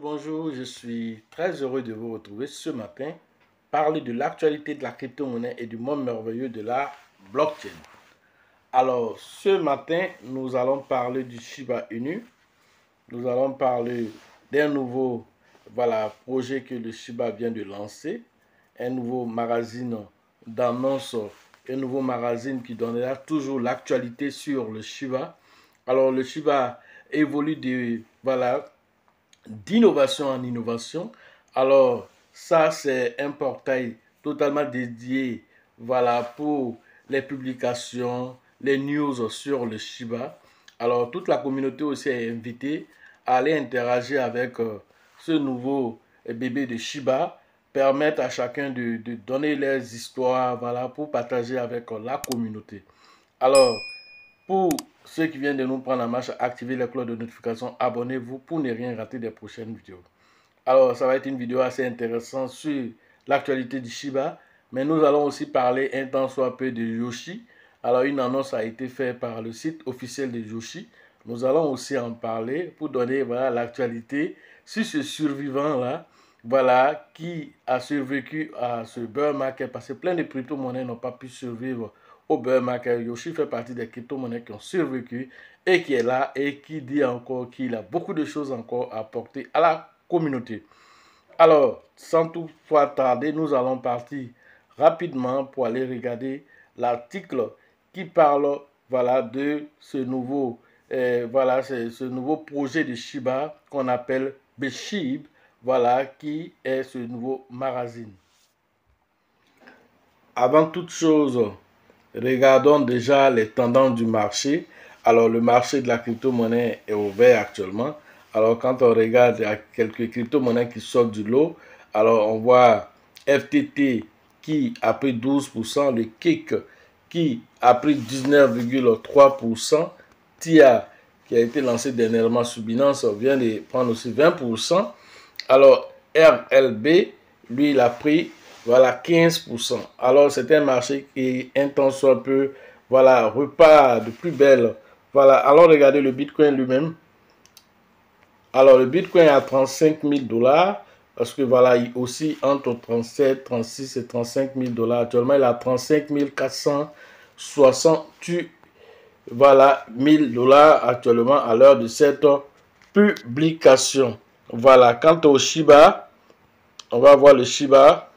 Bonjour, je suis très heureux de vous retrouver ce matin, parler de l'actualité de la crypto-monnaie et du monde merveilleux de la blockchain. Alors, ce matin, nous allons parler du Shiba Inu. Nous allons parler d'un nouveau projet que le Shiba vient de lancer, un nouveau magazine d'annonce, un nouveau magazine qui donnera toujours l'actualité sur le Shiba. Alors, le Shiba évolue d'innovation en innovation. Alors, ça, c'est un portail totalement dédié pour les publications, les news sur le Shiba. Alors, toute la communauté aussi est invitée à aller interagir avec ce nouveau bébé de Shiba, permettre à chacun de donner leurs histoires pour partager avec la communauté. Alors, pour ceux qui viennent de nous prendre en marche, activez la cloche de notification, abonnez-vous pour ne rien rater des prochaines vidéos. Alors, ça va être une vidéo assez intéressante sur l'actualité du Shiba, mais nous allons aussi parler un temps soit peu de Yoshi. Alors, une annonce a été faite par le site officiel de Yoshi. Nous allons aussi en parler pour donner l'actualité sur ce survivant-là, qui a survécu à ce bear market, parce que plein de crypto-monnaies n'ont pas pu survivre au bear market. Yoshi fait partie des crypto-monnaies qui ont survécu et qui est là et qui dit encore qu'il a beaucoup de choses encore à apporter à la communauté. Alors, sans toutefois tarder, nous allons partir rapidement pour aller regarder l'article qui parle de ce nouveau ce nouveau projet de Shiba qu'on appelle BSHIB, qui est ce nouveau magazine. Avant toute chose, regardons déjà les tendances du marché. Alors, le marché de la crypto-monnaie est ouvert actuellement. Alors, quand on regarde, il y a quelques crypto-monnaies qui sortent du lot. Alors, on voit FTT qui a pris 12%, le KIC qui a pris 19,3%, TIA qui a été lancé dernièrement sur Binance vient de prendre aussi 20%. Alors, RLB, lui, il a pris 15%. Alors, c'est un marché qui, un temps soit peu, repart de plus belle. Alors regardez le Bitcoin lui-même. Alors, le Bitcoin est à 35 000 $, parce que il aussi entre 37, 36 et 35 000 $. Actuellement, il est à 35 468 1000 $ actuellement à l'heure de cette publication. Quant au Shiba, on va voir le Shiba.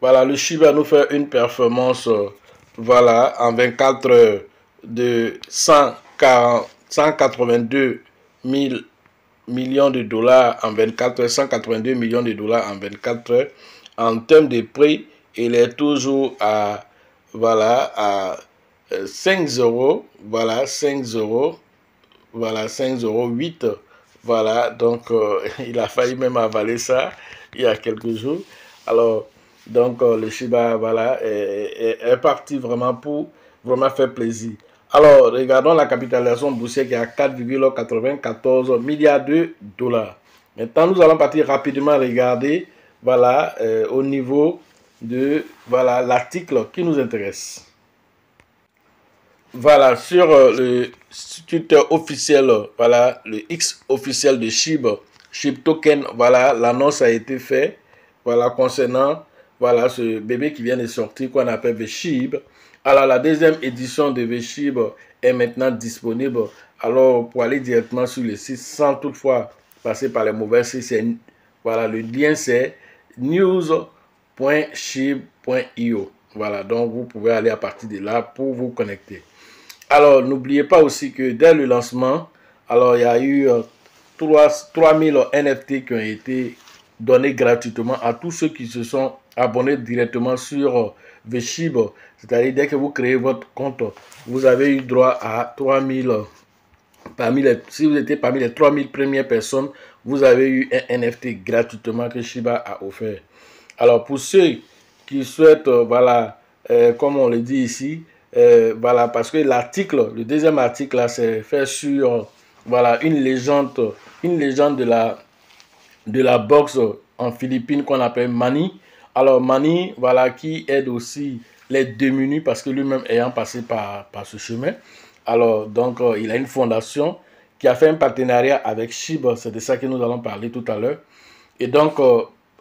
Le Shiba nous fait une performance en 24 heures de 182 000 millions de dollars en 24 heures, 182 millions de dollars en 24 heures. En termes de prix, il est toujours à 5 euros, 5 euros, 5,08 €. Donc il a failli même avaler ça il y a quelques jours. Alors, donc le Shiba est parti vraiment pour faire plaisir. Alors, regardons la capitalisation boursière qui est à 4,94 milliards de dollars. Maintenant, nous allons partir rapidement regarder au niveau de l'article qui nous intéresse. Sur le site officiel, le X officiel de SHIB Token, l'annonce a été faite, concernant, ce bébé qui vient de sortir, qu'on appelle VSHIB. Alors, la deuxième édition de VSHIB est maintenant disponible. Alors, pour aller directement sur le site, sans toutefois passer par les mauvais sites, le lien c'est news.shib.io. Donc vous pouvez aller à partir de là pour vous connecter. Alors, n'oubliez pas aussi que dès le lancement, alors il y a eu 3000 NFT qui ont été donnés gratuitement à tous ceux qui se sont abonnés directement sur VSHIB. C'est-à-dire, dès que vous créez votre compte, vous avez eu droit à 3000. Si vous étiez parmi les 3000 premières personnes, vous avez eu un NFT gratuitement que Shiba a offert. Alors, pour ceux qui souhaitent, comme on le dit ici, parce que l'article, le deuxième article là, c'est fait sur une légende de la boxe en Philippines qu'on appelle Manny. Alors Manny, qui aide aussi les démunis, parce que lui-même ayant passé par ce chemin. Alors donc il a une fondation qui a fait un partenariat avec SHIB, c'est de ça que nous allons parler tout à l'heure. Et donc,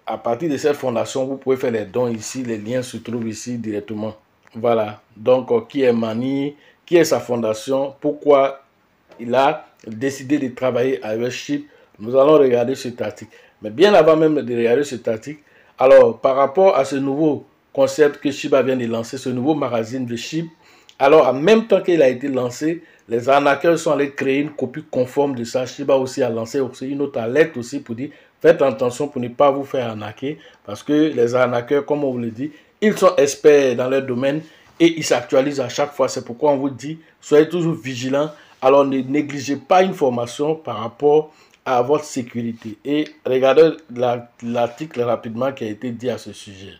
à partir de cette fondation, vous pouvez faire les dons ici, les liens se trouvent ici directement. Voilà, donc qui est Mani, qui est sa fondation, pourquoi il a décidé de travailler avec SHIB. Nous allons regarder cet article. Mais bien avant même de regarder cet article, alors par rapport à ce nouveau concept que Shiba vient de lancer, ce nouveau magazine de SHIB, alors en même temps qu'il a été lancé, les arnaqueurs sont allés créer une copie conforme de ça. Shiba aussi a lancé aussi une autre alerte aussi pour dire faites attention pour ne pas vous faire arnaquer, parce que les arnaqueurs, comme on vous le dit, ils sont experts dans leur domaine et ils s'actualisent à chaque fois. C'est pourquoi on vous dit soyez toujours vigilants. Alors ne négligez pas une formation par rapport à votre sécurité. Et regardez l'article rapidement qui a été dit à ce sujet.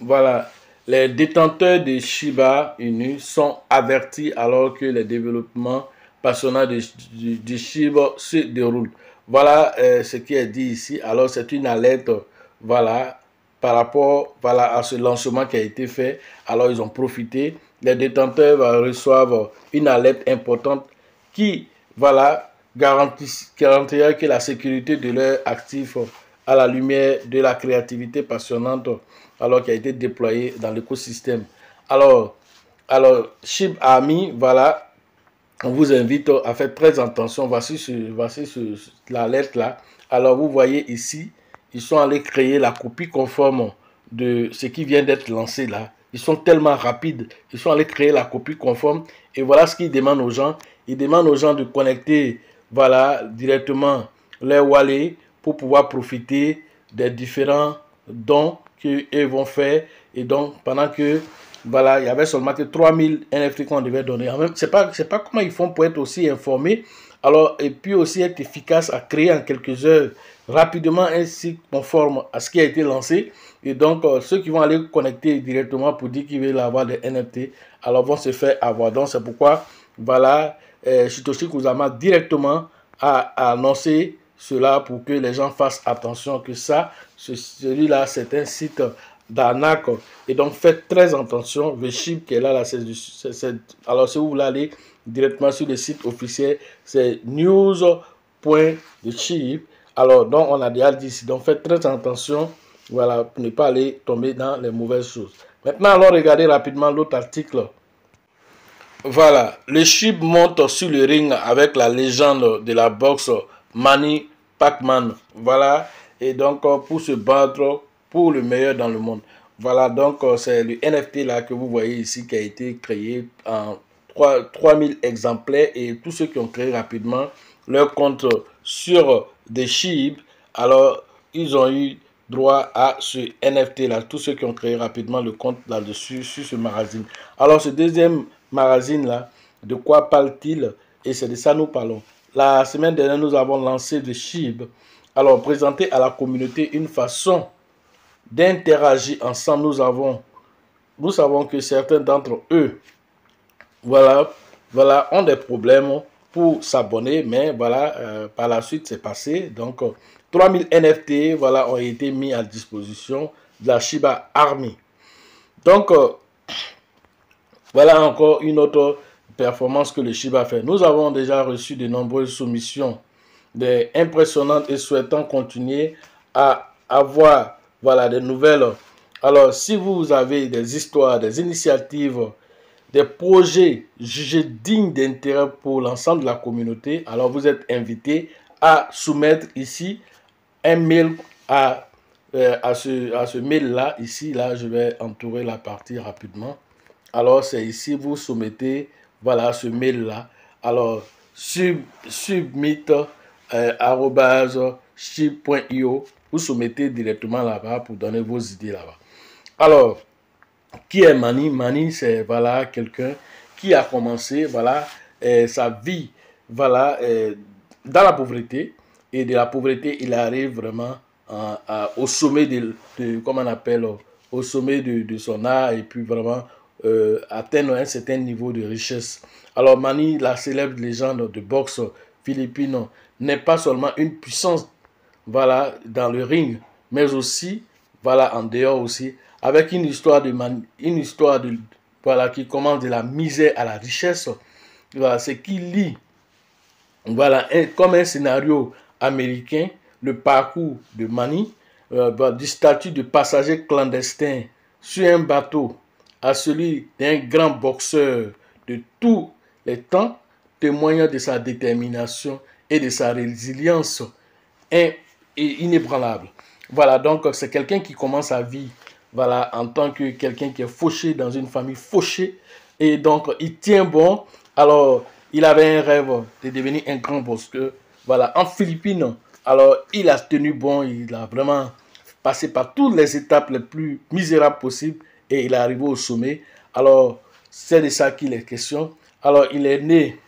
Voilà, les détenteurs de Shiba Inu sont avertis alors que les développements passionnants de Shiba se déroulent. Voilà ce qui est dit ici. Alors c'est une alerte, voilà, par rapport à ce lancement qui a été fait. Alors ils ont profité. Les détenteurs reçoivent une alerte importante qui, voilà, garantira que la sécurité de leurs actifs à la lumière de la créativité passionnante alors qui a été déployée dans l'écosystème. Alors SHIB Army, voilà, on vous invite à faire très attention. Voici la lettre là. Alors vous voyez ici, ils sont allés créer la copie conforme de ce qui vient d'être lancé là. Ils sont tellement rapides, ils sont allés créer la copie conforme et voilà ce qu'ils demandent aux gens. Ils demandent aux gens de connecter, voilà, directement leur wallet pour pouvoir profiter des différents dons qu'ils vont faire. Et donc, pendant que, voilà, il y avait seulement que 3000 NFT qu'on devait donner. C'est pas comment ils font pour être aussi informés. Alors, et puis aussi être efficace à créer en quelques heures rapidement un site conforme à ce qui a été lancé. Et donc, ceux qui vont aller connecter directement pour dire qu'ils veulent avoir des NFT, alors vont se faire avoir. Donc, c'est pourquoi, voilà, Satoshi Kusama directement a annoncé cela pour que les gens fassent attention que ça, celui-là, c'est un site d'arnaque. Et donc, faites très attention. Le SHIB qui est là, alors si vous voulez aller directement sur le site officiel, c'est news.shib. Alors, donc, on a déjà dit ici. Donc, faites très attention, voilà, pour ne pas aller tomber dans les mauvaises choses. Maintenant, allons regarder rapidement l'autre article. Voilà, le SHIB monte sur le ring avec la légende de la boxe Manny Pacquiao. Voilà, et donc pour se battre pour le meilleur dans le monde. Voilà, donc c'est le NFT là que vous voyez ici qui a été créé en 3000 exemplaires et tous ceux qui ont créé rapidement leur compte sur des SHIB, alors ils ont eu droit à ce NFT là, tous ceux qui ont créé rapidement le compte là-dessus sur ce magazine. Alors ce deuxième magazine là, de quoi parle-t-il? Et c'est de ça nous parlons. La semaine dernière, nous avons lancé de SHIB. Alors, présenter à la communauté une façon d'interagir ensemble. Nous savons que certains d'entre eux, voilà, ont des problèmes pour s'abonner, mais voilà, par la suite, c'est passé. Donc, 3000 NFT, voilà, ont été mis à disposition de la Shiba Army. Donc, voilà encore une autre performance que le Shiba fait. Nous avons déjà reçu de nombreuses soumissions, des impressionnantes et souhaitant continuer à avoir, voilà, des nouvelles. Alors, si vous avez des histoires, des initiatives, des projets jugés dignes d'intérêt pour l'ensemble de la communauté, alors vous êtes invité à soumettre ici un mail à ce mail-là. Ici, là, je vais entourer la partie rapidement. Alors, c'est ici, vous soumettez, voilà, ce mail-là. Alors, submit@shib.io, vous soumettez directement là-bas pour donner vos idées là-bas. Alors, qui est Mani? Mani, c'est, voilà, quelqu'un qui a commencé, voilà, sa vie, voilà, dans la pauvreté. Et de la pauvreté, il arrive vraiment au sommet comment on appelle, au sommet de son art et puis vraiment atteindre un certain niveau de richesse. Alors Mani, la célèbre légende de boxe philippine, n'est pas seulement une puissance, voilà, dans le ring, mais aussi, voilà, en dehors aussi, avec une histoire voilà, qui commence de la misère à la richesse. Voilà, ce qui lie Voilà, comme un scénario américain, le parcours de Mani, du statut de passager clandestin sur un bateau à celui d'un grand boxeur de tous les temps, témoignant de sa détermination et de sa résilience inébranlable. Voilà, donc c'est quelqu'un qui commence sa vie, voilà, en tant que quelqu'un qui est fauché dans une famille fauchée, et donc il tient bon. Alors, il avait un rêve de devenir un grand boxeur, voilà, en Philippines. Alors, il a tenu bon, il a vraiment passé par toutes les étapes les plus misérables possibles et il est arrivé au sommet. Alors, c'est de ça qu'il est question. Alors, il est né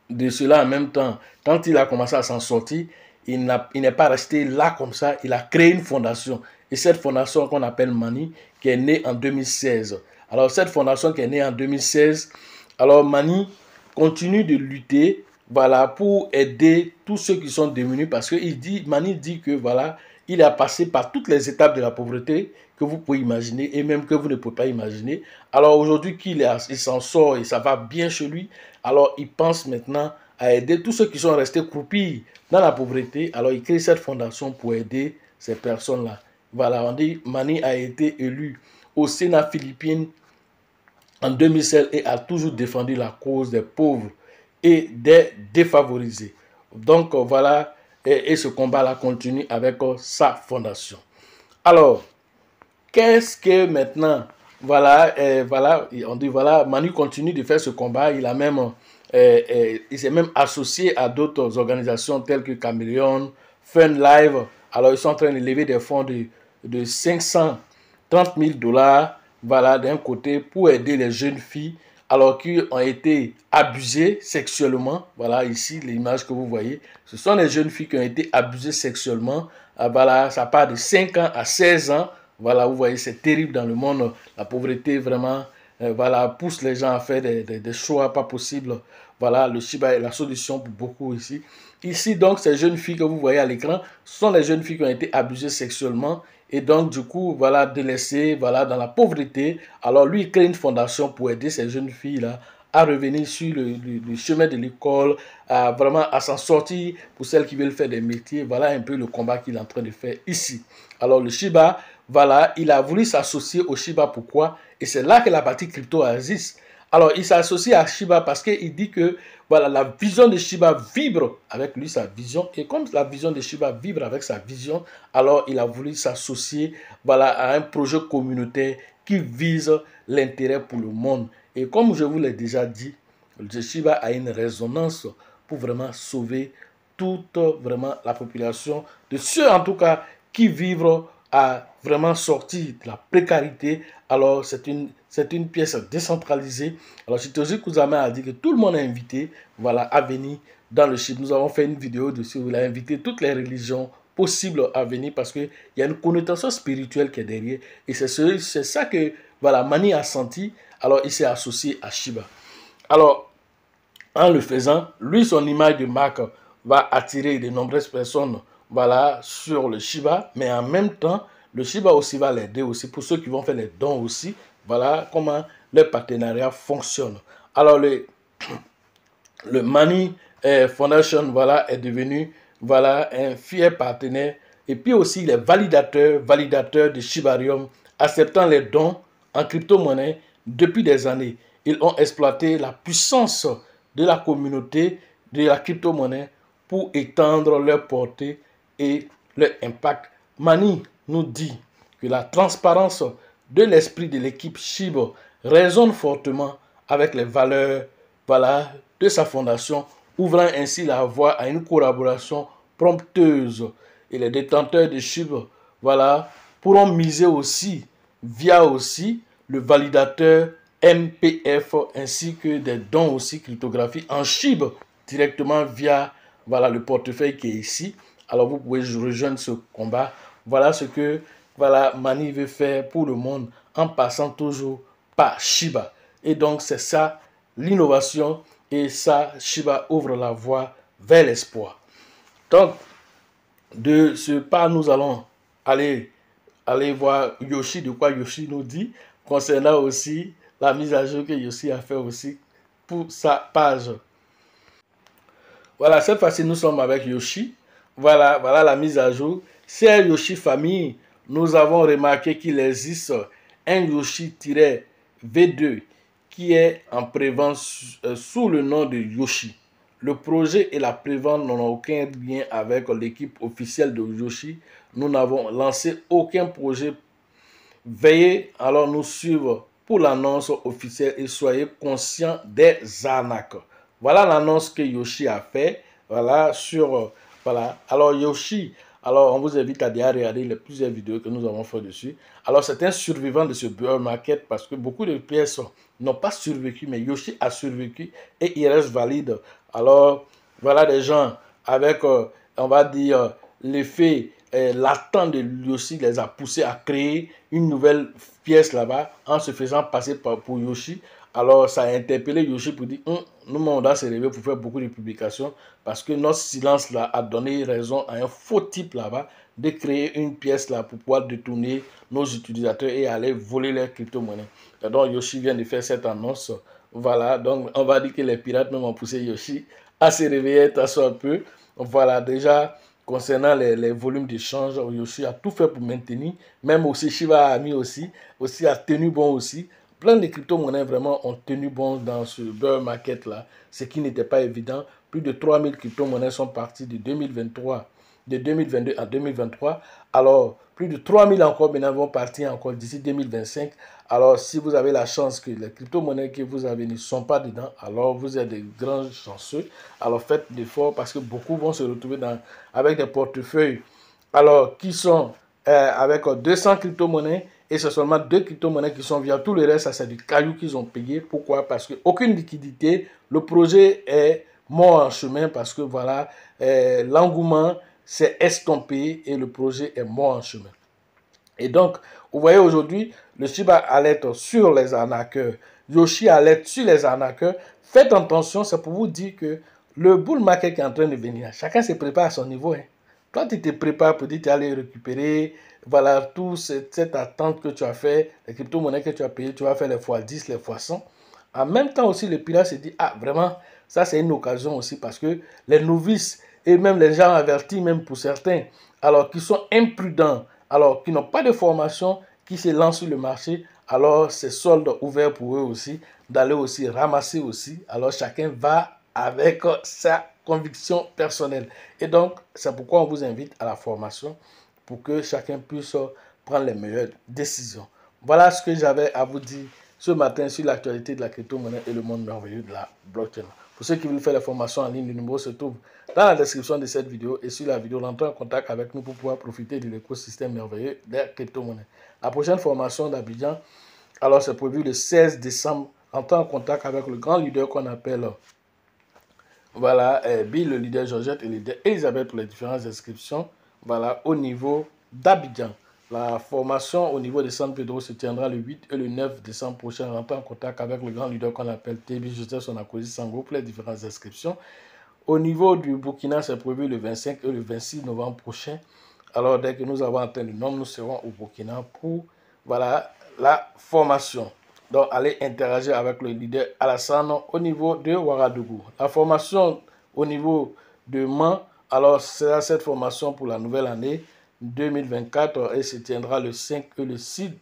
de cela en même temps. Quand il a commencé à s'en sortir, il n'est pas resté là comme ça. Il a créé une fondation. Et cette fondation qu'on appelle Mani, qui est née en 2016. Alors, cette fondation qui est née en 2016, alors Mani continue de lutter, voilà, pour aider tous ceux qui sont démunis, parce que Mani dit que, voilà, il a passé par toutes les étapes de la pauvreté que vous pouvez imaginer et même que vous ne pouvez pas imaginer. Alors aujourd'hui il s'en sort et ça va bien chez lui, alors il pense maintenant à aider tous ceux qui sont restés croupis dans la pauvreté. Alors il crée cette fondation pour aider ces personnes-là. Voilà, on dit Mani a été élu au Sénat philippin en 2016 et a toujours défendu la cause des pauvres et des défavorisés. Donc voilà, et ce combat-là continue avec sa fondation. Alors, qu'est-ce que maintenant, voilà, voilà, on dit voilà, Manu continue de faire ce combat. Il a même, il s'est même associé à d'autres organisations telles que Chameleon, Fun Live. Alors, ils sont en train de lever des fonds de 530 000 $, voilà, d'un côté, pour aider les jeunes filles, alors qui ont été abusées sexuellement. Voilà, ici, l'image que vous voyez, ce sont les jeunes filles qui ont été abusées sexuellement. Voilà, ça part de 5 ans à 16 ans. Voilà, vous voyez, c'est terrible dans le monde. La pauvreté, vraiment, voilà, pousse les gens à faire des choix pas possibles. Voilà, le Shiba est la solution pour beaucoup ici. Ici, donc, ces jeunes filles que vous voyez à l'écran sont les jeunes filles qui ont été abusées sexuellement et donc, du coup, voilà, délaissées, voilà, dans la pauvreté. Alors, lui, il crée une fondation pour aider ces jeunes filles-là à revenir sur le chemin de l'école, vraiment à s'en sortir pour celles qui veulent faire des métiers. Voilà un peu le combat qu'il est en train de faire ici. Alors, le Shiba, voilà, il a voulu s'associer au Shiba. Pourquoi? Et c'est là que la partie crypto existe. Alors, il s'associe à Shiba parce qu'il dit que voilà, la vision de Shiba vibre avec lui, sa vision. Et comme la vision de Shiba vibre avec sa vision, alors il a voulu s'associer, voilà, à un projet communautaire qui vise l'intérêt pour le monde. Et comme je vous l'ai déjà dit, le Shiba a une résonance pour vraiment sauver toute vraiment la population, de ceux en tout cas qui vivent à vraiment sortir de la précarité. Alors c'est une pièce décentralisée. Alors Satoshi Kusama a dit que tout le monde est invité, voilà, à venir dans le Shiba. Nous avons fait une vidéo dessus où il a invité toutes les religions possibles à venir parce qu'il y a une connotation spirituelle qui est derrière. Et c'est ça que voilà, Mani a senti. Alors il s'est associé à Shiba. Alors en le faisant, lui, son image de marque va attirer de nombreuses personnes, voilà, sur le Shiba, mais en même temps, le Shiba aussi va l'aider aussi pour ceux qui vont faire les dons aussi. Voilà comment le partenariat fonctionne. Alors le Mani Foundation, voilà, est devenu, voilà, un fier partenaire et puis aussi les validateurs de Shibarium, acceptant les dons en crypto-monnaie depuis des années. Ils ont exploité la puissance de la communauté de la crypto-monnaie pour étendre leur portée et leur impact. Mani nous dit que la transparence de l'esprit de l'équipe Shiba résonne fortement avec les valeurs, voilà, de sa fondation, ouvrant ainsi la voie à une collaboration prompteuse. Et les détenteurs de Shiba, voilà, pourront miser aussi via aussi le validateur MPF ainsi que des dons aussi cryptographiques en Shiba directement via, voilà, le portefeuille qui est ici. Alors vous pouvez rejoindre ce combat. Voilà ce que, voilà, Mani veut faire pour le monde en passant toujours par Shiba. Et donc c'est ça l'innovation, et ça, Shiba ouvre la voie vers l'espoir. Donc de ce pas, nous allons aller voir Yoshi, de quoi Yoshi nous dit concernant aussi la mise à jour que Yoshi a fait aussi pour sa page. Voilà, cette fois-ci, nous sommes avec Yoshi. Voilà, voilà la mise à jour. C'est Yoshi famille. Nous avons remarqué qu'il existe un Yoshi-V2 qui est en prévente sous le nom de Yoshi. Le projet et la prévente n'ont aucun lien avec l'équipe officielle de Yoshi. Nous n'avons lancé aucun projet. Veuillez alors nous suivre pour l'annonce officielle et soyez conscients des arnaques. Voilà l'annonce que Yoshi a fait. Voilà, voilà. Alors Yoshi, alors on vous invite à déjà regarder les plusieurs vidéos que nous avons fait dessus. Alors c'est un survivant de ce bear market parce que beaucoup de pièces n'ont pas survécu, mais Yoshi a survécu et il reste valide. Alors voilà des gens avec, on va dire, l'effet latent de Yoshi les a poussés à créer une nouvelle pièce là-bas en se faisant passer pour Yoshi. Alors ça a interpellé Yoshi pour dire nous on doit se réveiller pour faire beaucoup de publications parce que notre silence là a donné raison à un faux type là-bas de créer une pièce là pour pouvoir détourner nos utilisateurs et aller voler leurs crypto-monnaies. Donc Yoshi vient de faire cette annonce. Voilà, donc on va dire que les pirates même ont poussé Yoshi à se réveiller un peu. Voilà, déjà concernant les volumes d'échange, Yoshi a tout fait pour maintenir. Même aussi Shiba Ami aussi a tenu bon aussi. Plein de crypto-monnaies vraiment ont tenu bon dans ce bear market là, ce qui n'était pas évident. Plus de 3000 crypto-monnaies sont parties de 2023, de 2022 à 2023. Alors, plus de 3000 encore maintenant vont partir encore d'ici 2025. Alors, si vous avez la chance que les crypto-monnaies que vous avez ne sont pas dedans, alors vous êtes des grands chanceux. Alors, faites l'effort parce que beaucoup vont se retrouver avec des portefeuilles alors qui sont avec 200 crypto-monnaies et c'est seulement 2 crypto-monnaies qui sont viables. Tout le reste, ça c'est du caillou qu'ils ont payé. Pourquoi? Parce qu'aucune liquidité. Le projet est mort en chemin parce que voilà, l'engouement s'est estompé et le projet est mort en chemin. Et donc, vous voyez aujourd'hui, le Shiba alerte sur les arnaqueurs. Yoshi alerte sur les arnaqueurs. Faites attention, c'est pour vous dire que le bull market qui est en train de venir, chacun se prépare à son niveau. Hein. Toi, tu te prépares pour dire que tu allais récupérer, voilà, toute cette attente que tu as fait, les crypto-monnaies que tu as payées, tu vas faire les x10, les x100. En même temps aussi, le pirate se dit, ah, vraiment, ça c'est une occasion aussi parce que les novices et même les gens avertis, même pour certains, alors qui sont imprudents, alors qui n'ont pas de formation, qui se lancent sur le marché, alors c'est solde ouvert pour eux aussi, d'aller aussi ramasser aussi. Alors chacun va avec sa conviction personnelle. Et donc, c'est pourquoi on vous invite à la formation pour que chacun puisse prendre les meilleures décisions. Voilà ce que j'avais à vous dire ce matin sur l'actualité de la crypto-monnaie et le monde merveilleux de la blockchain. Pour ceux qui veulent faire les formations en ligne, le numéro se trouve dans la description de cette vidéo et sur la vidéo, rentrez en contact avec nous pour pouvoir profiter de l'écosystème merveilleux des crypto-monnaies. La prochaine formation d'Abidjan, alors c'est prévu le 16 décembre, rentrez en contact avec le grand leader qu'on appelle voilà, Bill, le leader Georgette et le leader Elisabeth pour les différentes inscriptions. Voilà, au niveau d'Abidjan. La formation au niveau de San Pedro se tiendra le 8 et le 9 décembre prochain. Rentrez en contact avec le grand leader qu'on appelle Tébi Joseph Sonakosi Sango pour les différentes inscriptions. Au niveau du Burkina, c'est prévu le 25 et le 26 novembre prochain. Alors, dès que nous avons atteint le nombre, nous serons au Burkina pour voilà, la formation. Donc, allez interagir avec le leader Alassane au niveau de Ouagadougou. La formation au niveau de Mans, alors c'est cette formation pour la nouvelle année 2024 et se tiendra le 5 et le 6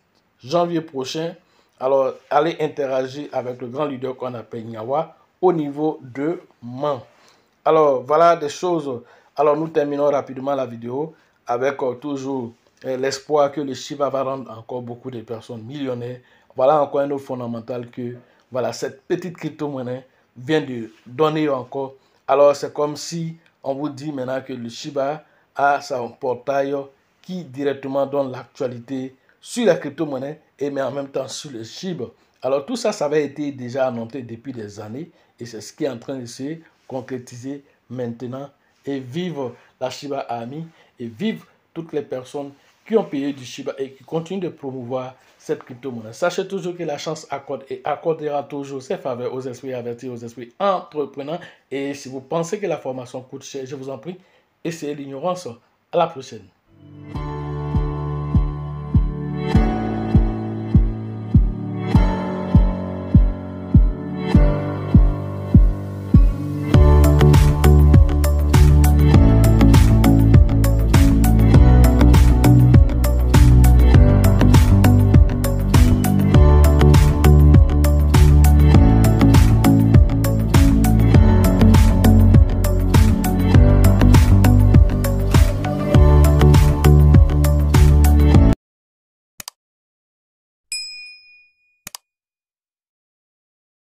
janvier prochain. Alors, allez interagir avec le grand leader qu'on appelle Nyawa au niveau de Mans. Alors, voilà des choses. Alors, nous terminons rapidement la vidéo avec toujours l'espoir que le Shiba va rendre encore beaucoup de personnes millionnaires. Voilà encore un autre fondamental que voilà, cette petite crypto-monnaie vient de donner encore. Alors, c'est comme si on vous dit maintenant que le Shiba a son portail qui directement donne l'actualité sur la crypto-monnaie et mais en même temps sur le Shiba. Alors, tout ça, ça avait été déjà annoncé depuis des années et c'est ce qui est en train de se concrétiser maintenant et vivre la Shiba Ami et vivre toutes les personnes qui ont payé du Shiba et qui continuent de promouvoir cette crypto-monnaie. Sachez toujours que la chance accorde et accordera toujours ses faveurs aux esprits avertis, aux esprits entrepreneurs. Et si vous pensez que la formation coûte cher, je vous en prie, essayez l'ignorance. À la prochaine.